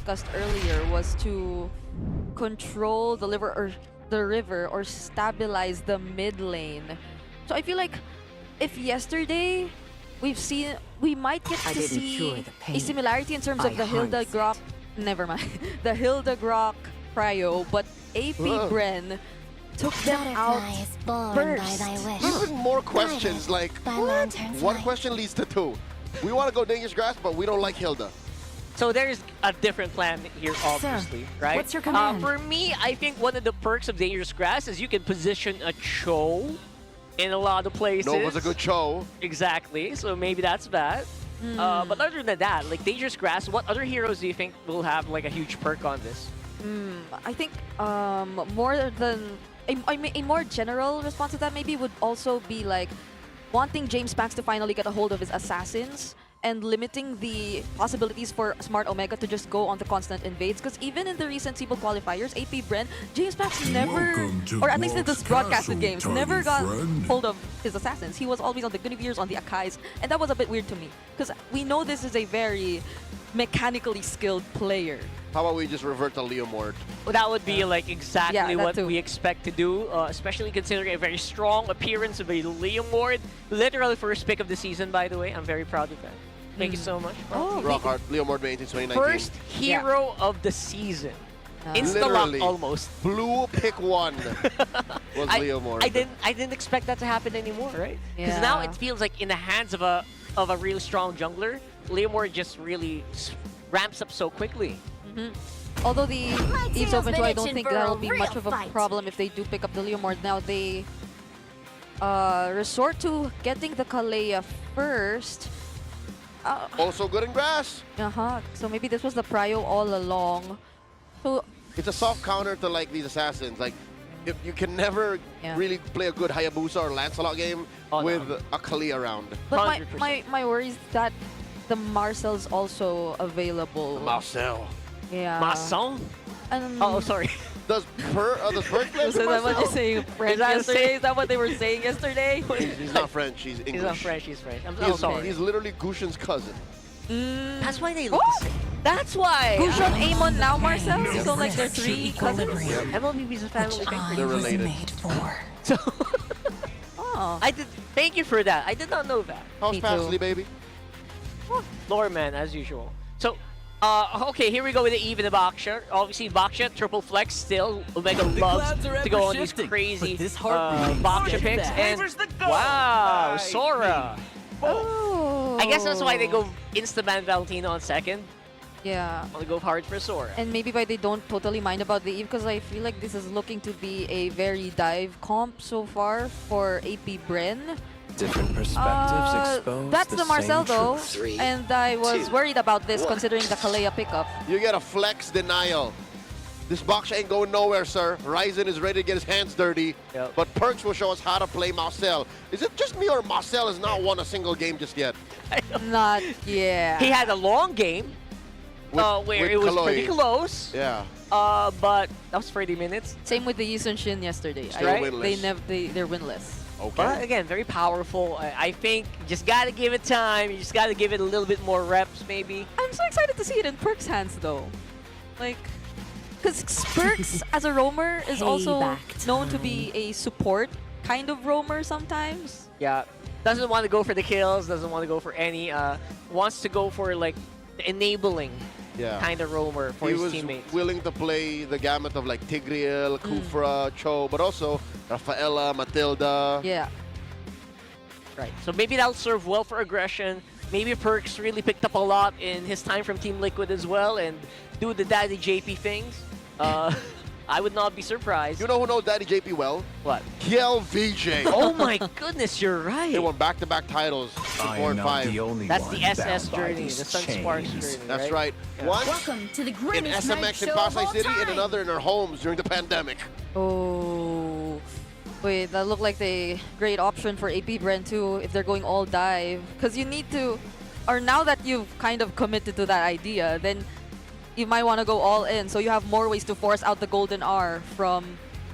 discussed earlier was to control the river or stabilize the mid lane. So I feel like if yesterday we might get to see a similarity in terms of the Hilda Grok, never mind, the Hilda Grok Cryo, but AP BREN took them out first. Even more questions, like, what? One question leads to two. We want to go Dangerous Grass, but we don't like Hilda. So there's a different plan here, obviously, right? What's your command? For me, I think one of the perks of Dangerous Grass is you can position a Cho in a lot of places. Nova's a good Cho. Exactly, so maybe that's bad. But other than that, like Dangerous Grass, what other heroes do you think will have like a huge perk on this? I think more than a more general response to that maybe would also be like wanting James Pax to finally get a hold of his assassins and limiting the possibilities for Smart Omega to just go on the constant invades. Because even in the recent Season qualifiers, AP BREN, James Pax never, or at least in the broadcasted games, never got hold of his assassins. He was always on the Guinevere's, on the Akais, and that was a bit weird to me. Because we know this is a very mechanically skilled player. How about we just revert to Leomord? Well, that would be like exactly that what too. we expect to do, especially considering a very strong appearance of a Liam Ward. Literally first pick of the season, by the way. I'm very proud of that. Thank you so much. Oh, Rockhart, Leomord made in 2019. First hero of the season. Insta-lock Literally. almost. Blue pick one was Leomord. I didn't expect that to happen anymore, right? Because now it feels like in the hands of a really strong jungler, Leomord just really ramps up so quickly. Although the Eve's Open 2, I don't think that'll be real much of a fight. problem if they do pick up the Leomord. Now they resort to getting the Kalea first. Also good in grass. So maybe this was the prio all along. So It's a soft counter to like these assassins. Like, if you can never really play a good Hayabusa or Lancelot game with a Kali around. but 100%. my worry is that the Marcel's also available. Marcel. Yeah. Masson? And Oh, sorry. Does Perk play is that what Marcel? you're saying French Is that yesterday? saying- Is that what they were saying yesterday? He's not French, he's English. He's not French, he's French. I'm He's, sorry. he's literally Gushin's cousin. That's why they look the same. That's why! Gushon, Amon, now Marcel? So like they're Regress to three cousins? equilibrium, MLBB is a family which thing. I They're was related. made for. So, Oh. thank you for that. I did not know that. How's Me Paxley, too. baby? Lore man, as usual. So, okay, here we go with the even Baksha. Obviously, Baksha, triple flex still. Omega loves to go on these crazy Baksha picks. And wow, Sora. Oh. I guess that's why they go Insta-ban Valentino on second. Yeah. I'll go hard for Sora. And maybe why they don't totally mind about the Eve, because I feel like this is looking to be a very dive comp so far for AP BREN. Different perspectives expose That's the Marcel same though, truth. and I was worried about this considering the Kalea pickup. You get a flex denial. This box ain't going nowhere, sir. Ryzen is ready to get his hands dirty, but Perks will show us how to play Marcel. Is it just me or Marcel has not won a single game just yet? Not yet. He had a long game where with it was Kaloy. pretty close. Yeah. But that was 30 minutes. Same with the Yisun Shin yesterday. Still winless. They're winless. Okay. But again, very powerful. I think you just gotta give it time. You just gotta give it a little bit more reps, maybe. I'm so excited to see it in Perk's hands though. Like, because Perks as a roamer is also Payback known to be a support kind of roamer sometimes. Yeah, doesn't want to go for the kills. Doesn't want to go for any. Wants to go for like the enabling kind of roamer for his teammates. He was willing to play the gamut of like Tigreal, Kufra, Cho, but also Rafaela, Matilda. Yeah. Right. So maybe that'll serve well for aggression. Maybe Perks really picked up a lot in his time from Team Liquid as well, and do the Daddy JP things. I would not be surprised. You know who knows Daddy JP well? What? Kiel VJ. Oh my goodness, you're right. They won back-to-back titles, I 4 am and not 5. the only That's one the SS bound by journey, these the Sun Sparks chains. journey. That's right. One Welcome to the in greatest night SMX in show of Pasay all City and time. another in our homes during the pandemic. Oh. Wait, that looked like the great option for AP BREN too if they're going all dive. Because you need to, or now that you've kind of committed to that idea, then you might want to go all in. So you have more ways to force out the Golden R from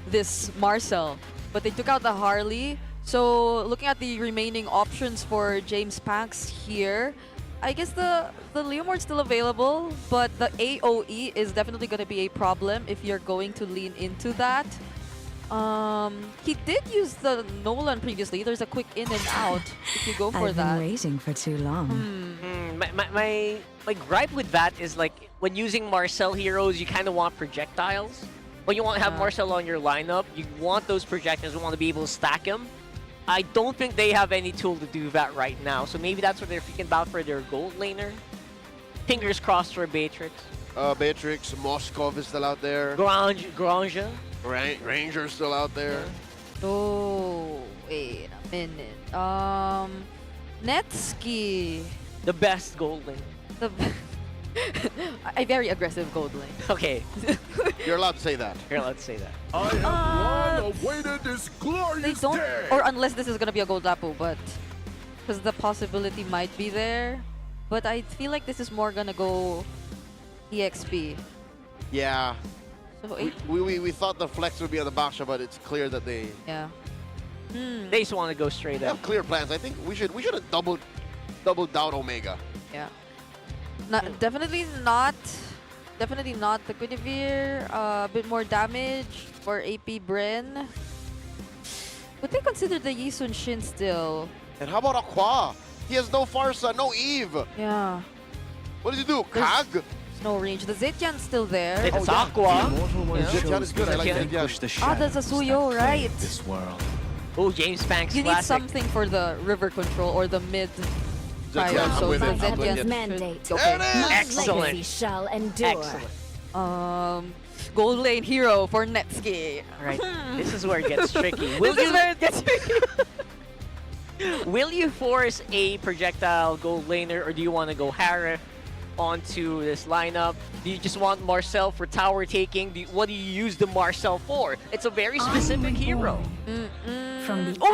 this Marcel. But they took out the Harley. So looking at the remaining options for James Pax here, I guess the Leomord's still available, but the AOE is definitely going to be a problem if you're going to lean into that. He did use the Nolan previously. There's a quick in and out if you go for I've that. been waiting for too long. My gripe with that is like when using Marcel heroes, you kind of want projectiles. When you want to have Marcel on your lineup, you want those projectiles. You want to be able to stack them. I don't think they have any tool to do that right now. So maybe that's what they're thinking about for their gold laner. Fingers crossed for Beatrix. Beatrix, Moskov is still out there. Granja. Ranger's still out there. Oh, wait a minute. Netsky. The best gold lane. The a very aggressive gold lane. Okay, You're allowed to say that. you're allowed to say that. I have long awaited this glorious They don't, day. or unless this is gonna be a gold Lapu, but because the possibility might be there. But I feel like this is more gonna go EXP. Yeah. So We thought the flex would be on the Baksha, but it's clear that they yeah. They just want to go straight up. have clear plans. I think we should have doubled down Omega. Yeah. Definitely not the Guinevere. A bit more damage for APBR. Would they consider the Yisun Shin still? And how about Aqua? He has no Farsa, no Eve. Yeah. What does he do? Kag? No range. The Zetian's still there. It's yeah. Aqua. Immortal one Yeah. Zetian is good. I like Zetian. Zetian. Push the Ah, there's a shadows Suyo, that right. plague this world. Oh, James Banks You need classic. something for the river control or the mid Zetian, prior. I'm So with the it. I'm with Zetian it. should- Mandate. There Okay. it is! Excellent. Legacy shall endure. Excellent. Gold lane hero for Netsky. All right, this is where it gets tricky. This is where it gets tricky. Will you force a projectile gold laner, or do you want to go Harif onto this lineup? Do you just want Marcel for tower taking? What do you use the Marcel for? It's a very specific hero. From the No way!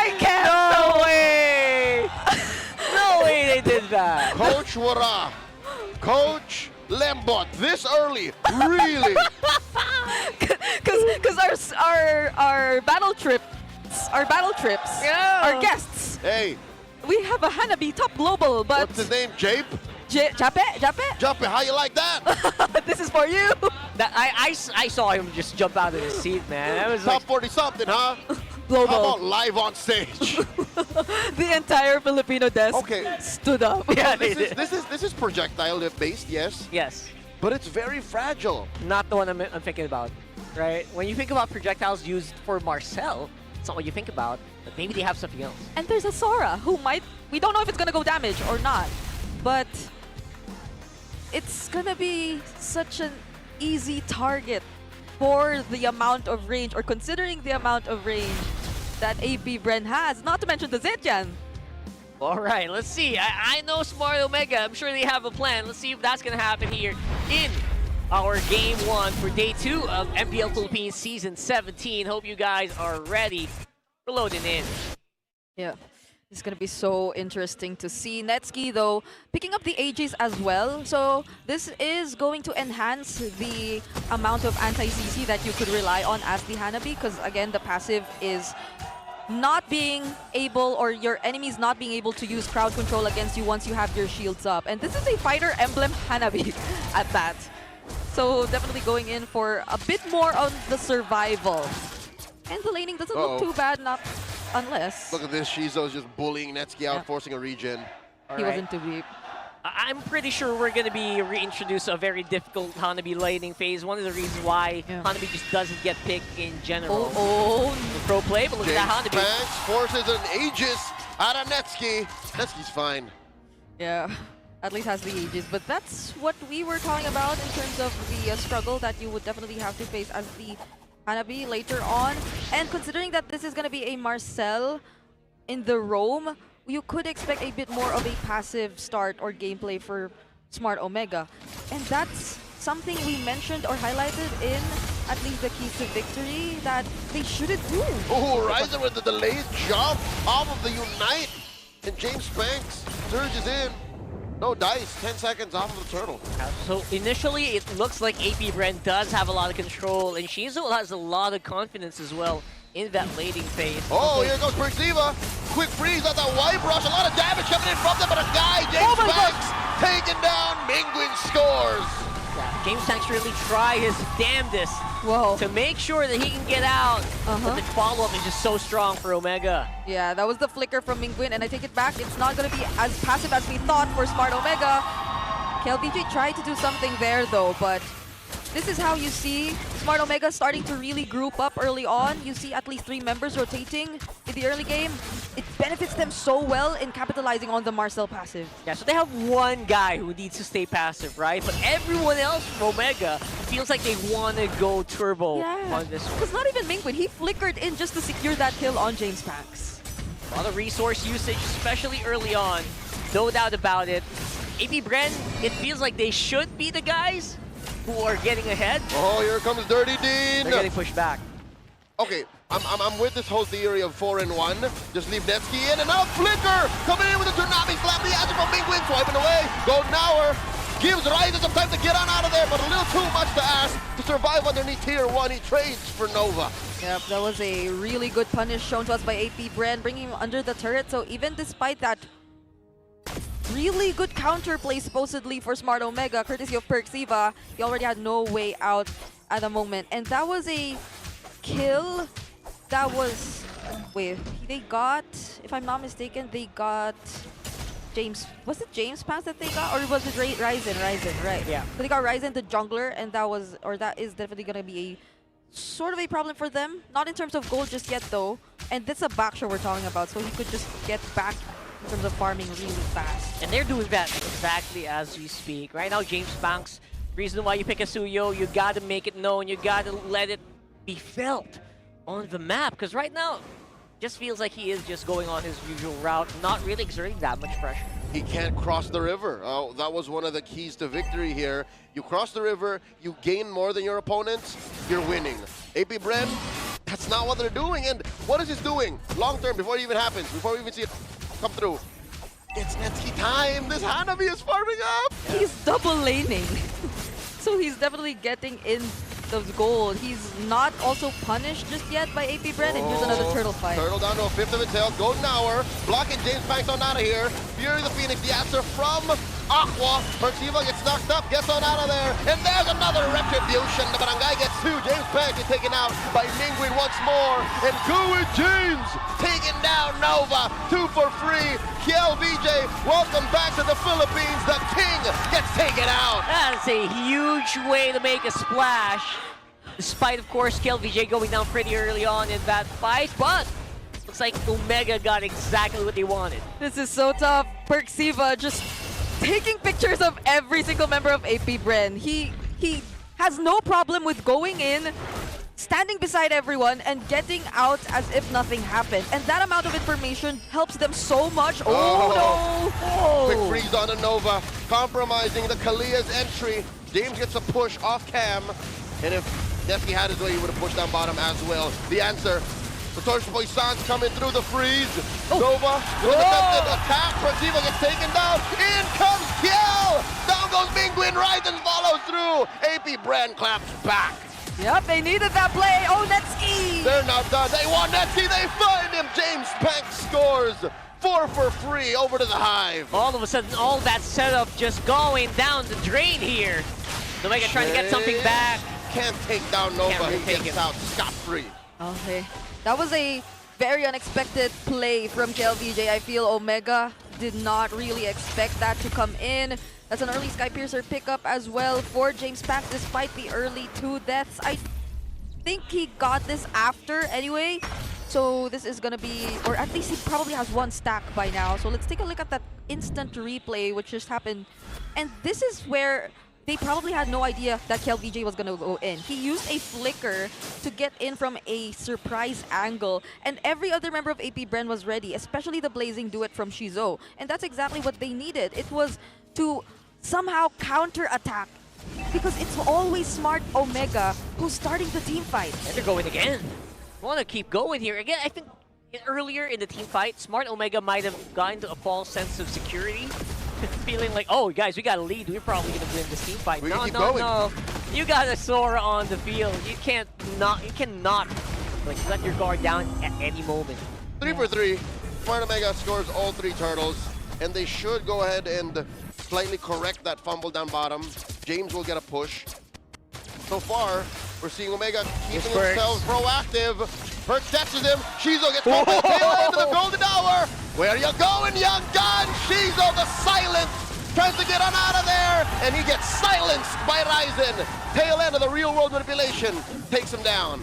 I can't. No way! No way they did that. Coach Wara. Coach Lembot. This early. Really? Because our battle trips, Yeah. our guests, Hey, we have a Hanabi top global, but what's his name? Jape? Jape, Jumpy, how you like that? this is for you. That, I saw him just jump out of his seat, man. That was Top like, 40 something, huh? How Global. about live on stage? The entire Filipino desk Okay. stood up. yeah, they did. This is projectile based, yes, Yes, but it's very fragile. not the one I'm thinking about, right? When you think about projectiles used for Marcel, it's not what you think about, but maybe they have something else. And there's a Sora who we don't know if it's gonna go damage or not, but it's gonna be such an easy target for the amount of range, or considering the amount of range that APBR has, not to mention the Zetian. All right, let's see. I know Smart Omega. I'm sure they have a plan. Let's see if that's going to happen here in our Game 1 for Day 2 of MPL Philippines Season 17. Hope you guys are ready. We're loading in. Yeah. It's going to be so interesting to see. Netsky, though, picking up the AGs as well. So this is going to enhance the amount of anti-CC that you could rely on as the Hanabi. Because, again, the passive is not being able, or your enemies not being able to use crowd control against you once you have your shields up. And this is a fighter emblem Hanabi at that. So definitely going in for a bit more on the survival. And the laning doesn't look too bad, not unless Look at this, Shizo's just bullying Netsky out, Yeah. forcing a regen. he All right. wasn't too deep. I'm pretty sure we're going to be reintroduced a very difficult Hanabi laning phase. One of the reasons why Yeah. Hanabi just doesn't get picked in general. Oh, Pro play, but look James at that Hanabi. Banks forces an Aegis out of Netsky. Netsky's fine. yeah. At least has the ages. But that's what we were talking about in terms of the struggle that you would definitely have to face as the Hanabi later on. And considering that this is going to be a Marcel in the roam, you could expect a bit more of a passive start or gameplay for Smart Omega. And that's something we mentioned or highlighted in at least the keys to victory that they shouldn't do. Oh, Ryzen with the delayed jump off of the Unite. And James Banks surges in. No dice, 10 seconds off of the turtle. So initially, it looks like APBR does have a lot of control, and Shizo has a lot of confidence as well in that laning phase. Oh, here goes Persiva. quick freeze on that wipe rush. A lot of damage coming in from them, but a guy, James my God. Banks, taking down. Mingwin scores. Yeah, James Banks really try his damnedest Whoa. to make sure that he can get out. But the follow-up is just so strong for Omega. Yeah, that was the flicker from Mingwin, and I take it back. It's not going to be as passive as we thought for Smart Omega. KLBJ tried to do something there, though, but this is how you see Smart Omega starting to really group up early on. You see at least 3 members rotating in the early game. It benefits them so well in capitalizing on the Marcel passive. Yeah, so they have one guy who needs to stay passive, right? But everyone else from Omega feels like they want to go turbo on this one. Because not even Mingwin, he flickered in just to secure that kill on James Banks. A lot of resource usage, especially early on. No doubt about it. APBR, it feels like they should be the guys who are getting ahead. Oh, here comes Dirty Dean. They're getting pushed back. Okay, I'm with this whole theory of 4-in-1. Just leave Netsky in, and now Flicker coming in with a Tsunami Slam. The answer from Mingwin swiping away. Golden Hour gives Ryzen some time to get on out of there, but a little too much to ask to survive underneath Tier 1. He trades for Nova. Yep, that was a really good punish shown to us by APBR, bringing him under the turret. So even despite that really good counterplay supposedly for Smart Omega, courtesy of Perxiva, he already had no way out at the moment. And that was a kill that was... Wait, they got... If I'm not mistaken, they got... James... Was it James Pass that they got? Or was it Ryzen? Ryzen, right. Yeah. So they got Ryzen the jungler, and that was... Or that is definitely going to be a sort of a problem for them. Not in terms of gold just yet, though. And that's a backshot we're talking about, so he could just get back in terms of farming really fast. And they're doing that exactly as we speak. Right now, James Banks, reason why you pick a Suyo, you gotta make it known, you gotta let it be felt on the map. Because right now, just feels like he is just going on his usual route, not really exerting that much pressure. He can't cross the river. Oh, that was one of the keys to victory here. You cross the river, you gain more than your opponents, you're winning. APBR, that's not what they're doing. And what is this doing? Long term, before it even happens, before we even see it come through. It's Netsky time. This Hanabi is farming up. He's double laning. So he's definitely getting in those gold. He's not also punished just yet by APBR, and here's another turtle fight. Turtle down to a fifth of its health. Golden Hour blocking James Banks on out of here. Fury the Phoenix, the answer from Aqua. Perxiva gets knocked up, gets on out of there. And there's another retribution. The Barangay gets 2. James Banks is taken out by Mingwin once more. And Gooey James taking down Nova. 2 for free. KLBJ, welcome back to the Philippines. The king gets taken out. That's a huge way to make a splash. Despite, of course, KLVJ going down pretty early on in that fight, but looks like Omega got exactly what they wanted. This is so tough. Perxiva just taking pictures of every single member of APBR. He has no problem with going in, standing beside everyone, and getting out as if nothing happened. And that amount of information helps them so much. Oh, no! Oh. Quick freeze on a Nova, compromising the Kalia's entry. James gets a push off cam, and if Netsky had his way, he would have pushed down bottom as well. The answer, the Torch Poisson's coming through the freeze. Nova with a defensive attack. Perxiva gets taken down. In comes Kiel. Down goes Mingwin. Ryzen follows through. APBR claps back. Yep, they needed that play. Oh, Netsky! They're not done. They want Netsky. They find him. James Banks scores. 4 for free over to the Hive. All of a sudden, all that setup just going down the drain here. Omega trying to get something back. Can't take down Nova. Can't really He take gets him. out scot-free. Okay. That was a very unexpected play from KLVJ. I feel Omega did not really expect that to come in. That's an early Sky Piercer pickup as well for James Banks despite the early 2 deaths. I think he got this after anyway. So this is gonna be, or at least he probably has 1 stack by now. So let's take a look at that instant replay which just happened. And this is where they probably had no idea that KLVJ was gonna go in. He used a flicker to get in from a surprise angle, and every other member of APBR was ready, especially the Blazing Duet from Shizo. And that's exactly what they needed. It was to somehow counter-attack, because it's always Smart Omega who's starting the team fight. And they're going again. Want to keep going here. Again, I think earlier in the team fight, Smart Omega might have gotten to a false sense of security. Feeling like, oh, guys, we got a lead. We're probably going to win this team fight. We No, can keep no, going. no. You got a Sora on the field. You cannot like let your guard down at any moment. 3 for 3. Smart Omega scores all 3 turtles, and they should go ahead and slightly correct that fumble down bottom. James will get a push. So far, we're seeing Omega keeping themselves proactive. Perks catches him. Shizo gets pulled by tail end of the golden hour. Where you going, young gun? Shizo, the silence, tries to get on out of there, and he gets silenced by Ryzen. Tail end of the real world manipulation takes him down.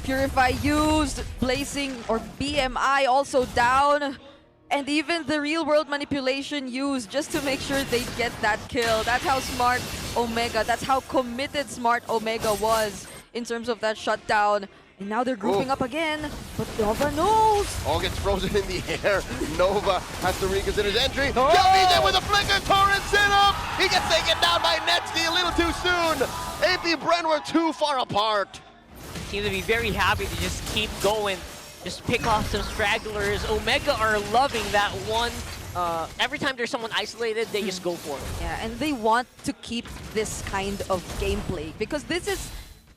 Purify used, placing or BMI also down. And even the real world manipulation used just to make sure they get that kill. That's how smart Omega, that's how committed smart Omega was in terms of that shutdown. And now they're grouping up again, but Nova knows. All gets frozen in the air. Nova has to reconsider his entry. Kelvin with a flicker, torrents in him. He gets taken down by Netsky a little too soon. AP BREN were too far apart. Seem to be very happy to just keep going. Just pick off some stragglers. Omega are loving that one. Every time there's someone isolated, they just go for it. Yeah, and they want to keep this kind of gameplay because this is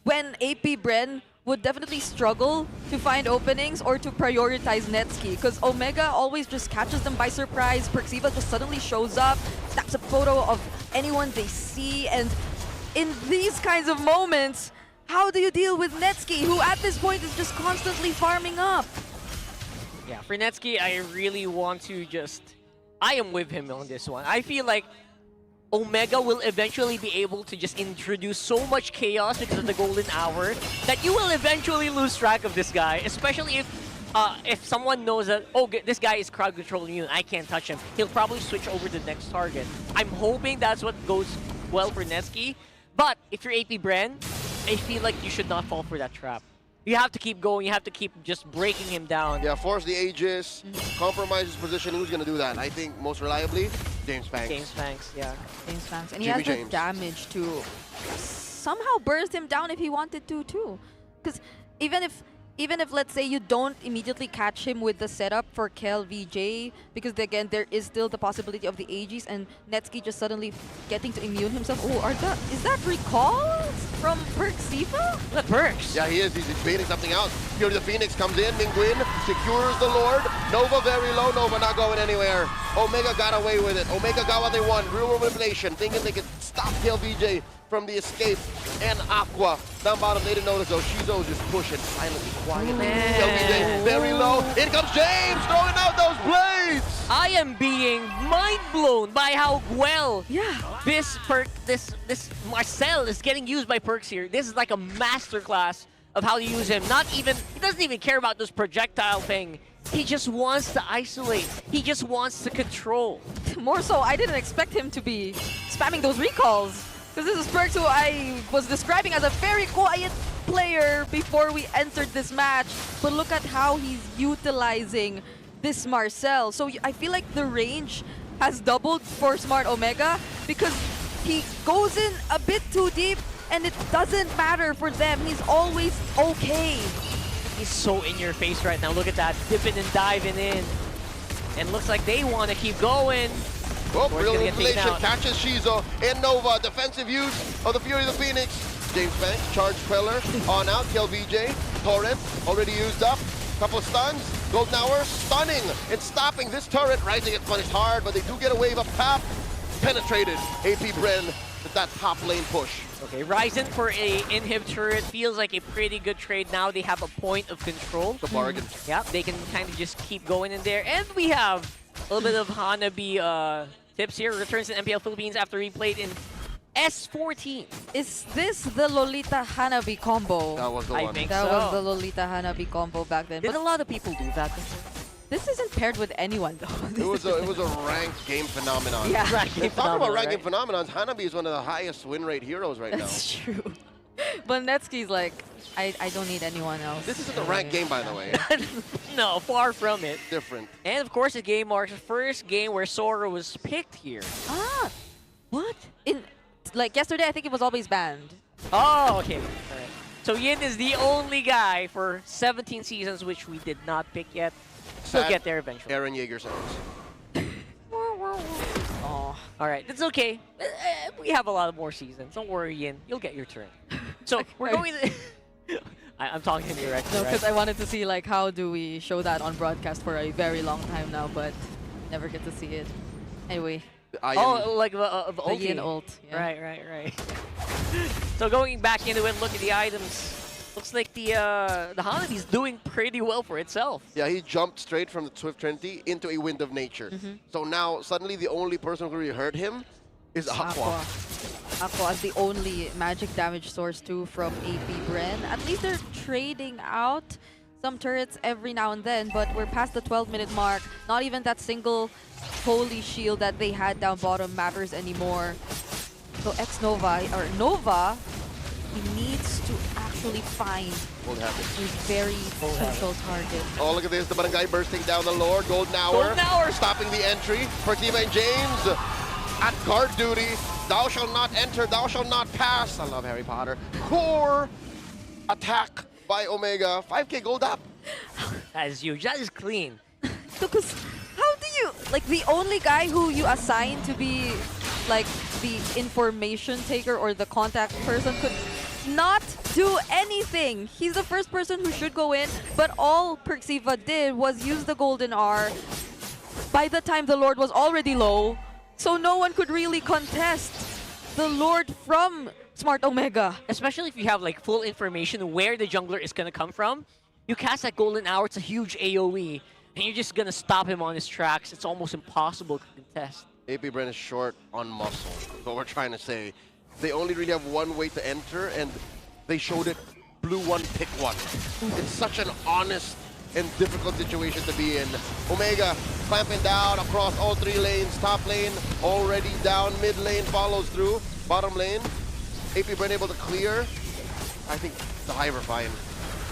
when AP BREN would definitely struggle to find openings or to prioritize Netsky because Omega always just catches them by surprise. Perxiva just suddenly shows up, snaps a photo of anyone they see, and in these kinds of moments, how do you deal with Netsky, who at this point is just constantly farming up? Yeah, for Netsky, I really want to just... I am with him on this one. I feel like Omega will eventually be able to just introduce so much chaos because of the golden hour that you will eventually lose track of this guy, especially if someone knows that, oh, this guy is crowd control immune, I can't touch him. He'll probably switch over to the next target. I'm hoping that's what goes well for Netsky, but if you're AP BREN, I feel like you should not fall for that trap. You have to keep going. You have to keep just breaking him down. Yeah, force the Aegis, compromise his position. Who's going to do that? I think most reliably, James Banks. James Banks, yeah. James Banks. And he Jimmy has the James. damage to somehow burst him down if he wanted to too. Because even if let's say you don't immediately catch him with the setup for Kel VJ, because again there is still the possibility of the Aegis and Netsky just suddenly getting to immune himself. Oh, is that recalls from Perxiva? That Perks. Yeah, he is. He's baiting something out. Fury the Phoenix comes in. Mingguin secures the Lord. Nova very low. Nova not going anywhere. Omega got away with it. Omega got what they want. Real world manipulation. Thinking they could stop Kel VJ from the escape. And Aqua. Down bottom, they didn't notice though. Shizo just pushing silently, quietly. Kel VJ very low. In comes James throwing out those blades. I am being mind blown by how well Yeah. this Marcel is getting used by Perks here. This is like a masterclass of how to use him. He doesn't even care about this projectile thing. He just wants to isolate. He just wants to control. More so, I didn't expect him to be spamming those recalls. Because this is Perks who I was describing as a very quiet player before we entered this match. But look at how he's utilizing this Marcel. So I feel like the range has doubled for Smart Omega because he goes in a bit too deep and it doesn't matter for them. He's always okay. He's so in your face right now. Look at that, dipping and diving in. And looks like they want to keep going. Oh, Or it's real gonna get taken manipulation out. catches Shizo and Nova. Defensive use of the Fury of the Phoenix. James Banks, charge Queller, on out, Kel VJ. Torrent, already used up. Couple of stuns. Golden Hour, stunning and stopping this turret. Rising gets punished hard, but they do get a wave up top. Penetrated. AP BREN with that top lane push. Okay, Ryzen for a inhib turret feels like a pretty good trade now. They have a point of control. The bargain. Yeah, they can kind of just keep going in there. And we have a little bit of Hanabi tips here. Returns to MPL Philippines after he played in S14. Is this the Lolita Hanabi combo? That was the I one. think That so. was the Lolita Hanabi combo back then. Did But a lot of people do that? this isn't paired with anyone though. It was a ranked game phenomenon. Yeah. Ranking Talking about phenomenon, ranking right? phenomenons, Hanabi is one of the highest win rate heroes right now. That's true. But Netsky's like, I don't need anyone else. This isn't a ranked game, by the way. No, far from it. Different. And of course, the game marks the first game where Sora was picked here. Ah, what? Like yesterday, I think it was always banned. Oh, okay. All right. So Yin is the only guy for 17 seasons, which we did not pick yet. We'll Sad get there eventually. Aaron Yeager sounds. Oh, All right, it's okay. We have a lot of more seasons. Don't worry, Yin. You'll get your turn. So we're going to I'm talking directly, No, right? because I wanted to see like how do we show that on broadcast for a very long time now, but never get to see it. Anyway, Oh, like the the ulti. Yin ult. Yeah. Right. So going back into it, look at the items. Looks like the Hanabi's doing pretty well for itself. Yeah, he jumped straight from the Swift Trinity into a Wind of Nature. So now, suddenly, the only person who really hurt him is Aqua. Aqua as the only magic damage source too from APBREN. At least they're trading out some turrets every now and then, but we're past the 12-minute mark. Not even that single holy shield that they had down bottom matters anymore. So Nova, he needs to actually find Won't happen. a very central target. Oh, look at this. The Barangay bursting down the Lord. Golden Hour. Golden Hour. Stopping the entry. Fortiva and James at guard duty. Thou shalt not enter. Thou shalt not pass. I love Harry Potter. Core attack by Omega. 5k gold up. As you, that is clean. Because how do you, like the only guy who you assign to be like the information taker or the contact person could not do anything. He's the first person who should go in, but all Perxiva did was use the Golden R by the time the Lord was already low, so no one could really contest the Lord from Smart Omega. Especially if you have like full information where the jungler is gonna come from. You cast that Golden Hour, it's a huge AoE, and you're just gonna stop him on his tracks. It's almost impossible to contest. APBREN is short on muscle. That's what we're trying to say. They only really have one way to enter, and they showed it blue one, pick one. It's such an honest and difficult situation to be in. Omega clamping down across all three lanes. Top lane already down. Mid lane follows through. Bottom lane, APBREN able to clear. I think the Hive are fine.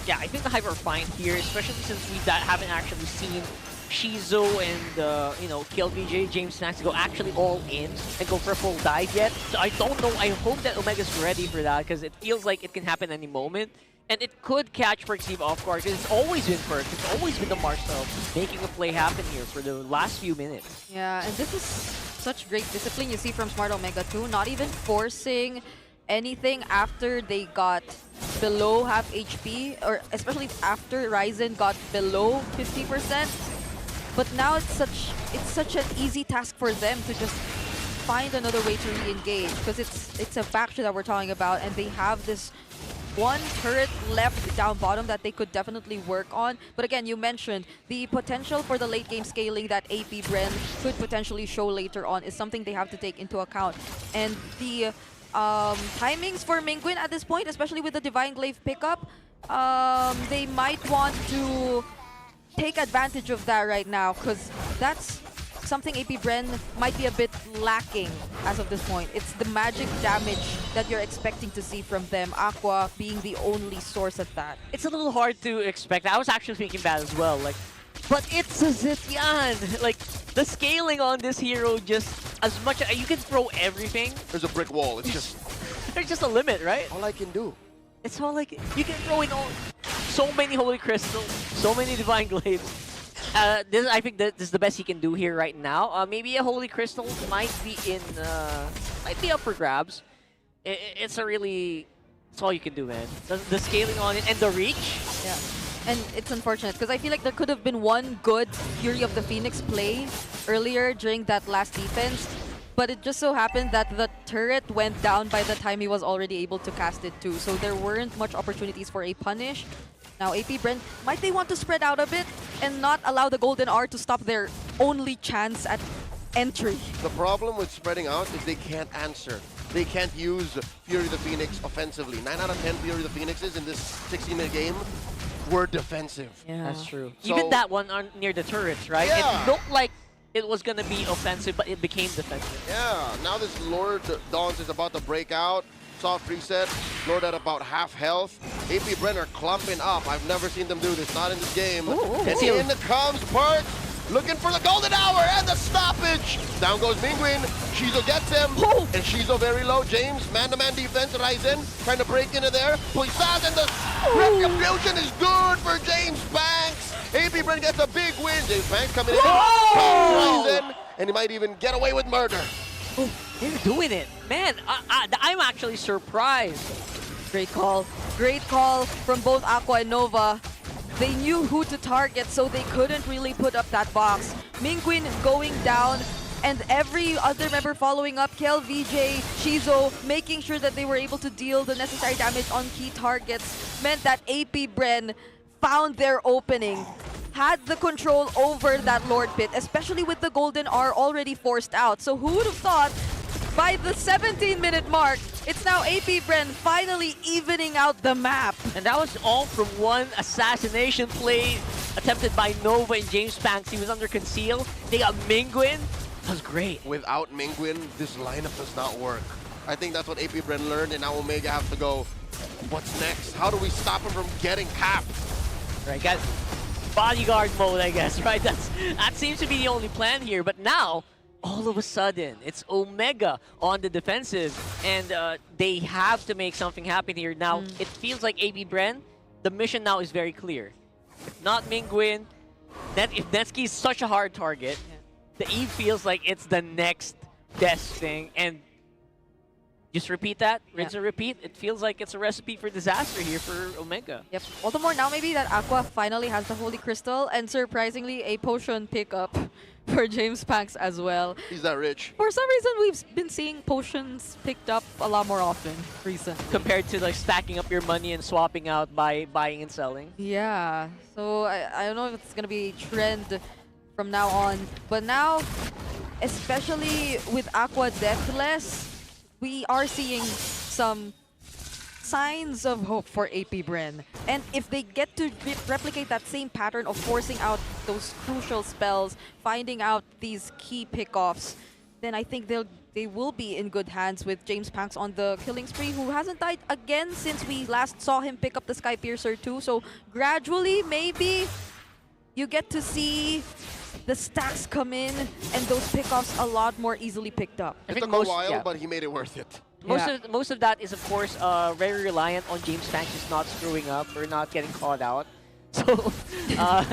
Yeah, I think the Hive are fine here, especially since we haven't actually seen Shizo and, you know, KLBJ, James Snacks go actually all in and go for a full dive yet. So I don't know. I hope that Omega's ready for that because it feels like it can happen any moment. And it could catch Perxiva off guard because it's always been Perk. It's always been the Marcel making a play happen here for the last few minutes. Yeah, and this is such great discipline you see from Smart Omega too, not even forcing anything after they got below half HP, or especially after Ryzen got below 50%. But now it's such an easy task for them to just find another way to re-engage because it's a faction that we're talking about, and they have this one turret left down bottom that they could definitely work on. But again, you mentioned the potential for the late game scaling that APBREN could potentially show later on is something they have to take into account. And the timings for Mingguin at this point, especially with the Divine Glaive pickup, they might want to take advantage of that right now because that's something APBREN might be a bit lacking as of this point. It's the magic damage that you're expecting to see from them, Aqua being the only source of that. It's a little hard to expect. I was actually thinking that as well. Like, but it's a Zitian. Like, the scaling on this hero just as much as you can throw everything. There's a brick wall. It's just There's just a limit, right? all I can do. It's all like you can throw in so many holy crystals, so many divine glaives. I think this is the best he can do here right now. Maybe a holy crystal might be up for grabs. It's all you can do, man. The scaling on it and the reach. Yeah. And it's unfortunate because I feel like there could have been one good Fury of the Phoenix play earlier during that last defense. But it just so happened that the turret went down by the time he was already able to cast it too. So there weren't much opportunities for a punish. Now APBREN, might they want to spread out a bit and not allow the Golden R to stop their only chance at entry? The problem with spreading out is they can't answer. They can't use Fury the Phoenix offensively. 9 out of 10 Fury the Phoenixes in this 16-minute game were defensive. Yeah. That's true. So- Even that one near the turrets, right? Yeah. It looked like it was gonna be offensive, but it became defensive. Yeah, now this Lord Dawns is about to break out. Soft reset. Lord at about half health. APBREN are clumping up. I've never seen them do this, not in this game. And in comes Perk, looking for the Golden Hour and the stoppage. Down goes Mingguin. Shizo gets him. And Shizo very low. James, man-to-man defense. Ryzen trying to break into there. Puisaz and the retribution is good for James Banks. APBREN gets a big win. James Banks coming in. Ryzen, and he might even get away with murder. Oh, they're doing it. Man, I'm actually surprised Great call. Great call from both Aqua and Nova. They knew who to target, so they couldn't really put up that box. Mingguin going down, and every other member following up, Kel, VJ, Shizo, making sure that they were able to deal the necessary damage on key targets, meant that APBREN found their opening, had the control over that Lord Pit, especially with the Golden R already forced out. So who would have thought by the 17-minute mark, it's now APBREN finally evening out the map. And that was all from one assassination play attempted by Nova and James Banks. He was under conceal. They got Mingguin. That was great. Without Mingguin, this lineup does not work. I think that's what APBREN learned, and now Omega have to go, what's next? How do we stop him from getting capped? Right, got bodyguard mode, I guess, right? That seems to be the only plan here. But now, all of a sudden, it's Omega on the defensive, and they have to make something happen here. Now, it feels like APBREN, the mission now is very clear. If not Mingguin, if Netsky is such a hard target, the Eve feels like it's the next best thing, and just repeat that, rinse and repeat. It feels like it's a recipe for disaster here for Omega. Yep. All the more now maybe that Aqua finally has the Holy Crystal, and surprisingly a potion pickup for James Banks as well. He's that rich. For some reason, we've been seeing potions picked up a lot more often recently. Compared to like stacking up your money and swapping out by buying and selling. Yeah. So I don't know if it's going to be a trend from now on. But now, especially with Aqua Deathless, we are seeing some signs of hope for APBREN. And if they get to replicate that same pattern of forcing out those crucial spells, finding out these key pickoffs, then I think they will be in good hands with James Banks on the killing spree, who hasn't died again since we last saw him pick up the Sky Piercer too. So gradually, maybe you get to see the stacks come in and those pickoffs a lot more easily picked up. It took a while, but he made it worth it. Most of that is, of course, very reliant on James Banks just not screwing up or not getting caught out. So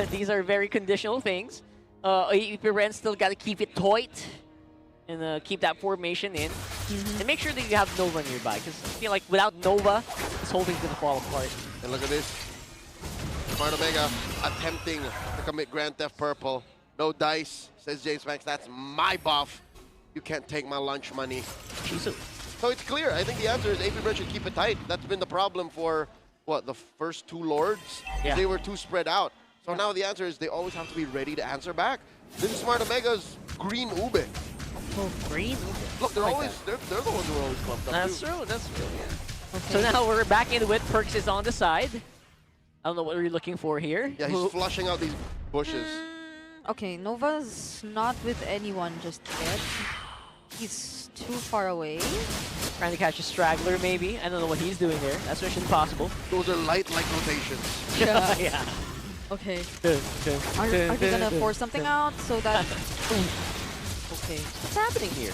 these are very conditional things. APBREN still got to keep it tight and keep that formation in. And make sure that you have Nova nearby, because I feel like without Nova, this whole thing's going to fall apart. And look at this. Smart Omega attempting to commit Grand Theft Purple. No dice, says James Banks. That's my buff. You can't take my lunch money. Jesus. So it's clear. I think the answer is APBREN should keep it tight. That's been the problem for, what, the first two Lords? Yeah. They were too spread out. So now the answer is they always have to be ready to answer back. This is Smart Omega's green Ube. Oh, green? Look, they're always, they're the ones who are always clumped up. That's too. true, that's true, yeah. Okay. So now we're back into it. Perks is on the side. I don't know what we're looking for here. Yeah, he's flushing out these bushes. Okay, Nova's not with anyone just yet. He's too far away. Trying to catch a straggler, maybe. I don't know what he's doing there. That's mission possible. Those are light-like rotations. Yeah. Yeah. Okay. Are they gonna force something out so that... Okay. What's happening here?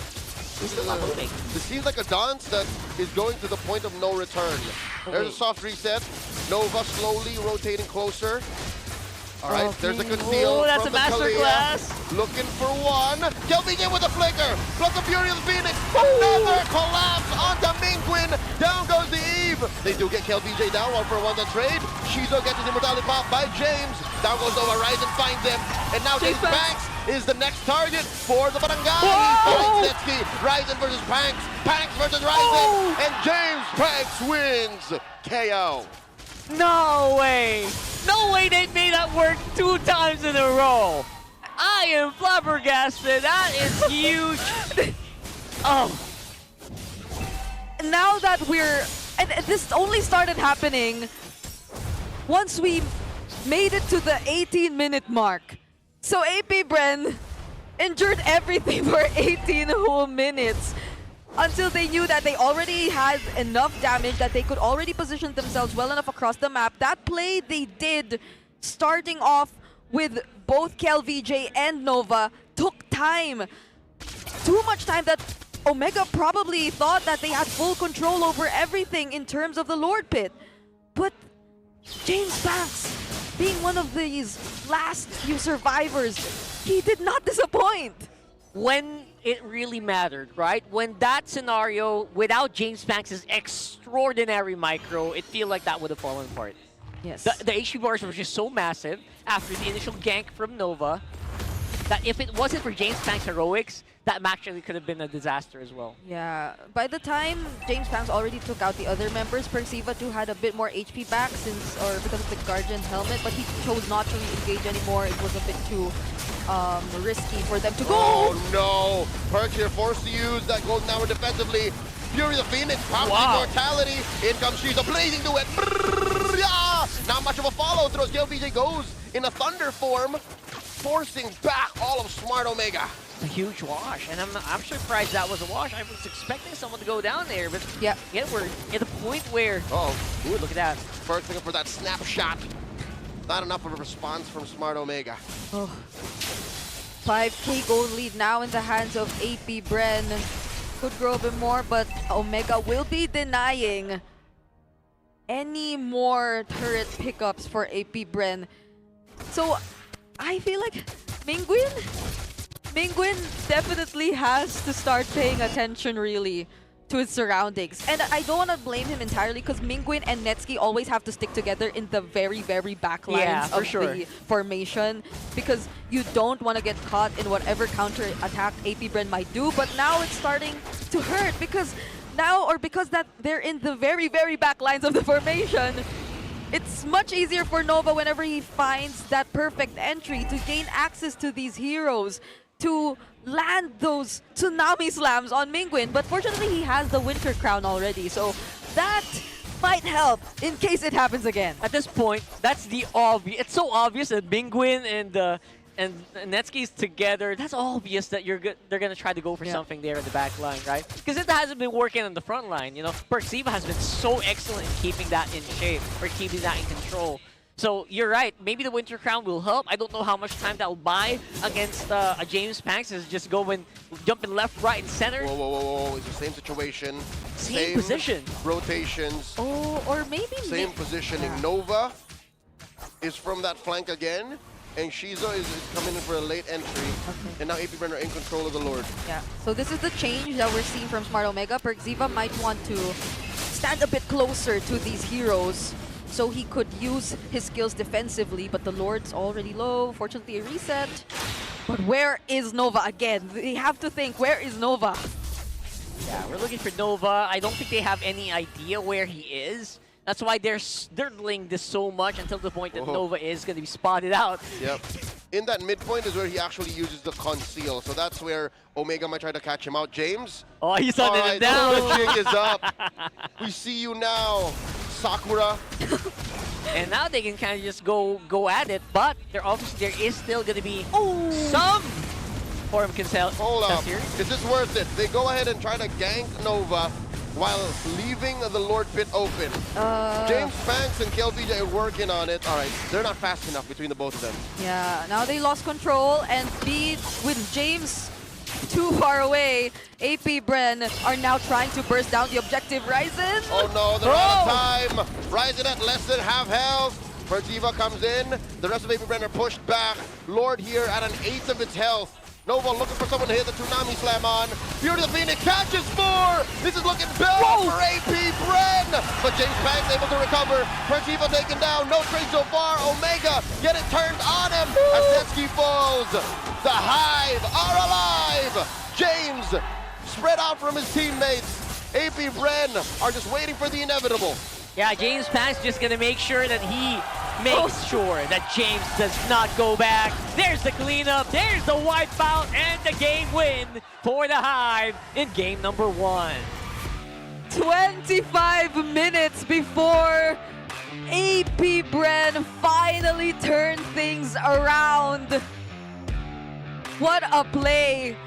He's still not moving. This seems like a dance that is going to the point of no return. There's a soft reset. Nova slowly rotating closer. All right, there's a conceal that's from a the masterclass. Looking for one. Kelvin with a flicker. Plus the Fury of the Phoenix. Another collapse onto Mingguin. Down goes the Eve. They do get KLVJ down. 1-for-1 the trade. Shizo gets his immortality pop by James. Down goes Nova. Ryzen finds him. And now James Banks is the next target for the Barangay. Finds Netsky. Ryzen versus Banks. Banks versus Ryzen. And James Banks wins. KO. No way! No way they made that work 2 times in a row! I am flabbergasted! That is huge! Oh. Now that we're... And this only started happening once we made it to the 18-minute mark. So APBREN endured everything for 18 whole minutes until they knew that they already had enough damage, that they could already position themselves well enough across the map. That play they did, starting off with both KLVJ and Nova, took time. Too much time that Omega probably thought that they had full control over everything in terms of the Lord Pit. But James Banks, being one of these last few survivors, he did not disappoint. when it really mattered, right? When that scenario, without James Banks' extraordinary micro, it feel like that would have fallen apart. Yes. The HP bars were just so massive after the initial gank from Nova that if it wasn't for James Banks' heroics, that match really could have been a disaster as well. Yeah, by the time James Banks already took out the other members, Persiva too had a bit more HP back because of the Guardian helmet, but he chose not to re-engage anymore. It was a bit too risky for them to go. Oh no! Perks here forced to use that golden hour defensively. Fury the Phoenix, power immortality. In comes she's a blazing duet. Yeah! Not much of a follow through as KLPJ goes in a thunder form, forcing back all of Smart Omega. A huge wash, and I'm surprised that was a wash. I was expecting someone to go down there, but Yeah. yet we're at the point where ooh, look at that. Perks looking for that snapshot. Not enough of a response from Smart Omega. Oh. 5K gold lead now in the hands of AP BREN. Could grow a bit more, but Omega will be denying any more turret pickups for AP BREN. So I feel like Mingguin definitely has to start paying attention really to his surroundings. And I don't want to blame him entirely because Mingguin and Netsuki always have to stick together in the very, very back lines of the formation because you don't want to get caught in whatever counter attack AP BREN might do. But now it's starting to hurt because that they're in the very, very back lines of the formation. It's much easier for Nova whenever he finds that perfect entry to gain access to these heroes, to land those tsunami slams on Mingguin. But fortunately, he has the Winter Crown already, so that might help in case it happens again. At this point, that's the obvious. It's so obvious that Mingguin and Netsuki's together. That's obvious that they're gonna try to go for something there in the back line, right? Because it hasn't been working on the front line. You know, Persiva has been so excellent in keeping that in shape or keeping that in control. So you're right. Maybe the Winter Crown will help. I don't know how much time that will buy against a James Banks. Is just jumping left, right, and center. Whoa, whoa, whoa, whoa! It's the same situation, Same position. rotations, Oh, or maybe same positioning. Nova is from that flank again, and Shizo is coming in for a late entry. And now AP BREN are in control of the Lord. Yeah, so this is the change that we're seeing from Smart Omega. Persiva might want to stand a bit closer to these heroes so he could use his skills defensively, but the Lord's already low. Fortunately, a reset. But where is Nova again? They have to think, where is Nova? Yeah, we're looking for Nova. I don't think they have any idea where he is. That's why they're delaying this so much until the point that Nova is going to be spotted out. Yep. In that midpoint is where he actually uses the conceal. So that's where Omega might try to catch him out. James? Oh, he's hunting him Alright, down. the jig is up. We see you now, Sakura. And now they can kind of just go at it, but there is still going to be some form consent. Hold up. here. Is this worth it? They go ahead and try to gank Nova while leaving the Lord pit open. James Banks and KLPJ are working on it. All right, they're not fast enough between the both of them. Yeah, now they lost control, and with James too far away, AP BREN are now trying to burst down the objective. Ryzen! Oh no, they're out of time. Ryzen at less than half health. Persiva comes in. The rest of AP BREN are pushed back. Lord here at an eighth of its health. Nova looking for someone to hit the Tsunami Slam on. Fury the Phoenix catches more! This is looking bad for AP BREN! But James Banks able to recover. Persiva taken down. No trade so far. Omega get it turned on him as Netsuki falls. The Hive are alive! James spread out from his teammates. AP BREN are just waiting for the inevitable. Yeah, James Banks just going to make sure that he makes sure that James does not go back. There's the cleanup, there's the wipeout, and the game win for the Hive in game number 1. 25 minutes before AP BREN finally turned things around. What a play